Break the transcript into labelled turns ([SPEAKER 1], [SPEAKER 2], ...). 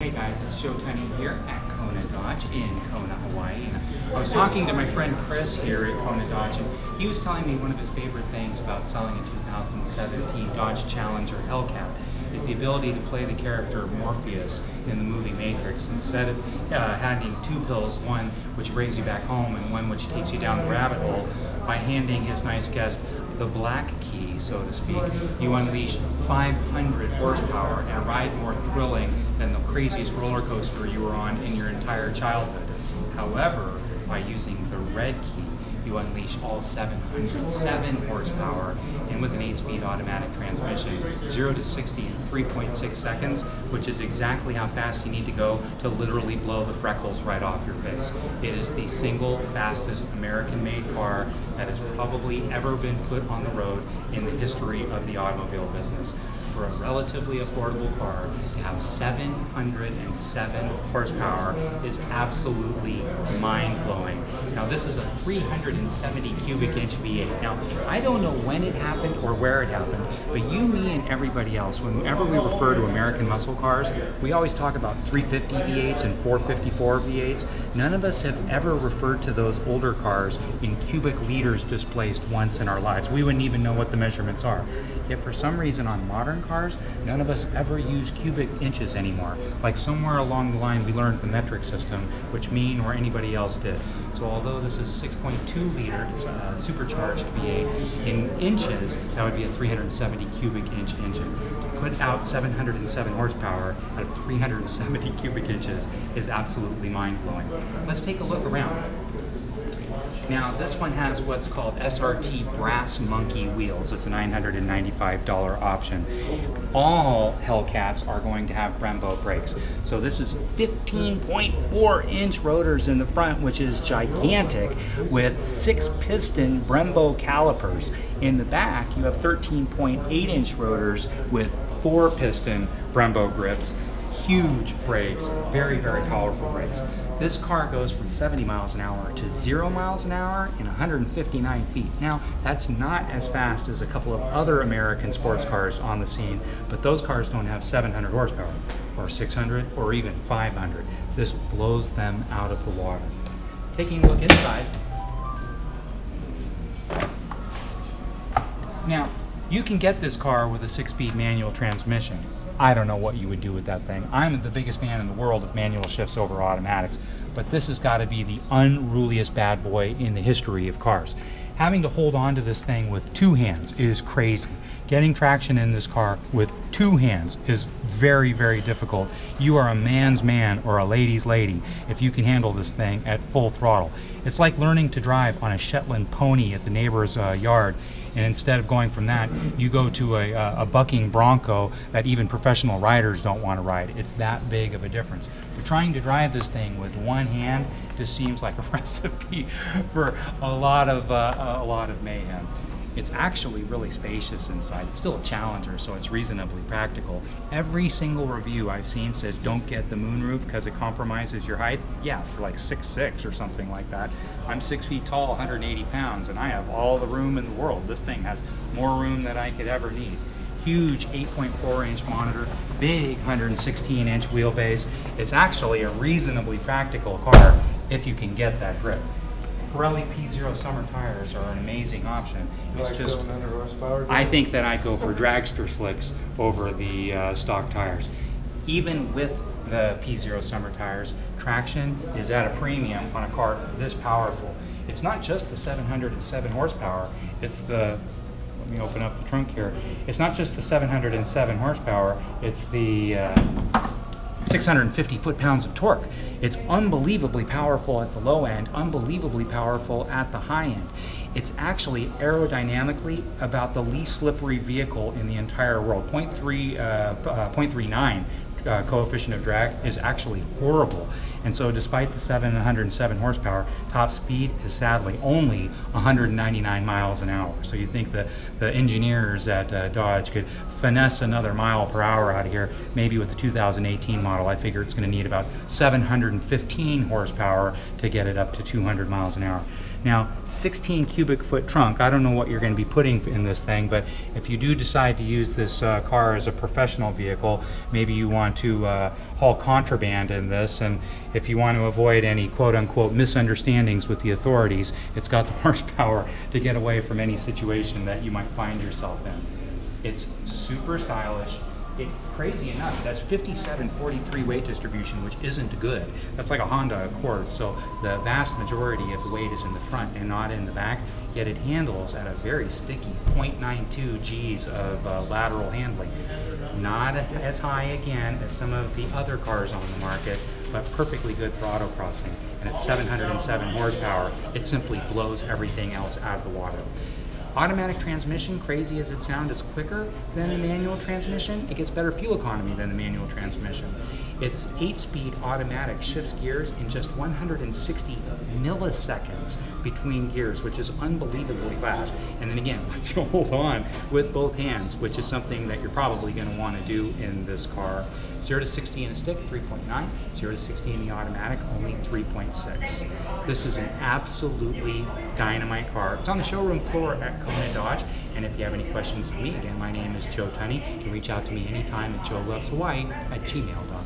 [SPEAKER 1] Hey guys, it's Joe Tunney here at Kona Dodge in Kona, Hawaii. And I was talking to my friend Chris here at Kona Dodge, and he was telling me one of his favorite things about selling a 2017 Dodge Challenger Hellcat is the ability to play the character Morpheus in the movie Matrix. Instead of having two pills, one which brings you back home and one which takes you down the rabbit hole, by handing his nice guest the black key, so to speak, you unleash 500 horsepower and ride more thrilling than the craziest roller coaster you were on in your entire childhood. However, by using the red key, you unleash all 707 horsepower, and with an 8-speed automatic transmission, 0 to 60 in 3.6 seconds, which is exactly how fast you need to go to literally blow the freckles right off your face. It is the single fastest American-made car that has probably ever been put on the road in the history of the automobile business. For a relatively affordable car, to have 707 horsepower is absolutely mind-blowing. Now this is a 370 cubic inch V8. Now I don't know when it happened or where it happened, but you, me, and everybody else, whenever we refer to American muscle cars, we always talk about 350 V8s and 454 V8s. None of us have ever referred to those older cars in cubic liters displaced once in our lives. We wouldn't even know what the measurements are. Yet for some reason on modern cars, none of us ever use cubic inches anymore. Like somewhere along the line we learned the metric system, which me or anybody else did. So although this is 6.2 liter supercharged V8 in inches, that would be a 370 cubic inch engine. To put out 707 horsepower out of 370 cubic inches is absolutely mind-blowing. Let's take a look around. Now this one has what's called SRT brass monkey wheels. It's a $995 option. All Hellcats are going to have Brembo brakes. So this is 15.4 inch rotors in the front, which is gigantic, with 6 piston Brembo calipers. In the back you have 13.8 inch rotors with 4 piston Brembo grips. Huge brakes, very, very powerful brakes. This car goes from 70 miles an hour to 0 miles an hour in 159 feet. Now, that's not as fast as a couple of other American sports cars on the scene, but those cars don't have 700 horsepower, or 600, or even 500. This blows them out of the water. Taking a look inside. Now, you can get this car with a 6-speed manual transmission. I don't know what you would do with that thing. I'm the biggest fan in the world of manual shifts over automatics, but this has got to be the unruliest bad boy in the history of cars. Having to hold on to this thing with 2 hands is crazy. Getting traction in this car with 2 hands is very, very difficult. You are a man's man or a lady's lady if you can handle this thing at full throttle. It's like learning to drive on a Shetland pony at the neighbor's yard, and instead of going from that, you go to a bucking bronco that even professional riders don't want to ride. It's that big of a difference. But trying to drive this thing with one hand just seems like a recipe for a lot of mayhem. It's actually really spacious inside. It's still a Challenger, so it's reasonably practical. Every single review I've seen says don't get the moonroof because it compromises your height. Yeah, for like 6'6" or something like that. I'm 6 feet tall, 180 pounds, and I have all the room in the world. This thing has more room than I could ever need. Huge 8.4 inch monitor, big 116 inch wheelbase. It's actually a reasonably practical car if you can get that grip. Pirelli P0 summer tires are an amazing option. It's just, I think that I'd go for dragster slicks over the stock tires. Even with the P0 summer tires, traction is at a premium on a car this powerful. It's not just the 707 horsepower, it's the, let me open up the trunk here, it's not just the 707 horsepower, it's the 650 foot-pounds of torque. It's unbelievably powerful at the low end, unbelievably powerful at the high end. It's actually aerodynamically about the least slippery vehicle in the entire world. 0.39 coefficient of drag is actually horrible. And so despite the 707 horsepower, top speed is sadly only 199 miles an hour. So you think that the engineers at Dodge could finesse another mile per hour out of here. Maybe with the 2018 model, I figure it's going to need about 715 horsepower to get it up to 200 miles an hour. Now, 16 cubic foot trunk, I don't know what you're going to be putting in this thing, but if you do decide to use this car as a professional vehicle, maybe you want to haul contraband in this, and if you want to avoid any quote-unquote misunderstandings with the authorities, it's got the horsepower to get away from any situation that you might find yourself in. It's super stylish. Crazy enough, it has 57-43 weight distribution, which isn't good. That's like a Honda Accord, so the vast majority of the weight is in the front and not in the back, yet it handles at a very sticky 0.92 Gs of lateral handling. Not as high, again, as some of the other cars on the market, but perfectly good for autocrossing. And at 707 horsepower, it simply blows everything else out of the water. Automatic transmission, crazy as it sounds, is quicker than the manual transmission. It gets better fuel economy than the manual transmission. Its 8-speed automatic shifts gears in just 160 milliseconds between gears, which is unbelievably fast. And then again, lets you hold on with both hands, which is something that you're probably going to want to do in this car. 0 to 60 in a stick, 3.9. 0 to 60 in the automatic, only 3.6. This is an absolutely dynamite car. It's on the showroom floor at Kona Dodge. And if you have any questions for me, again, my name is Joe Tunney. You can reach out to me anytime at joeloveshawaii@gmail.com.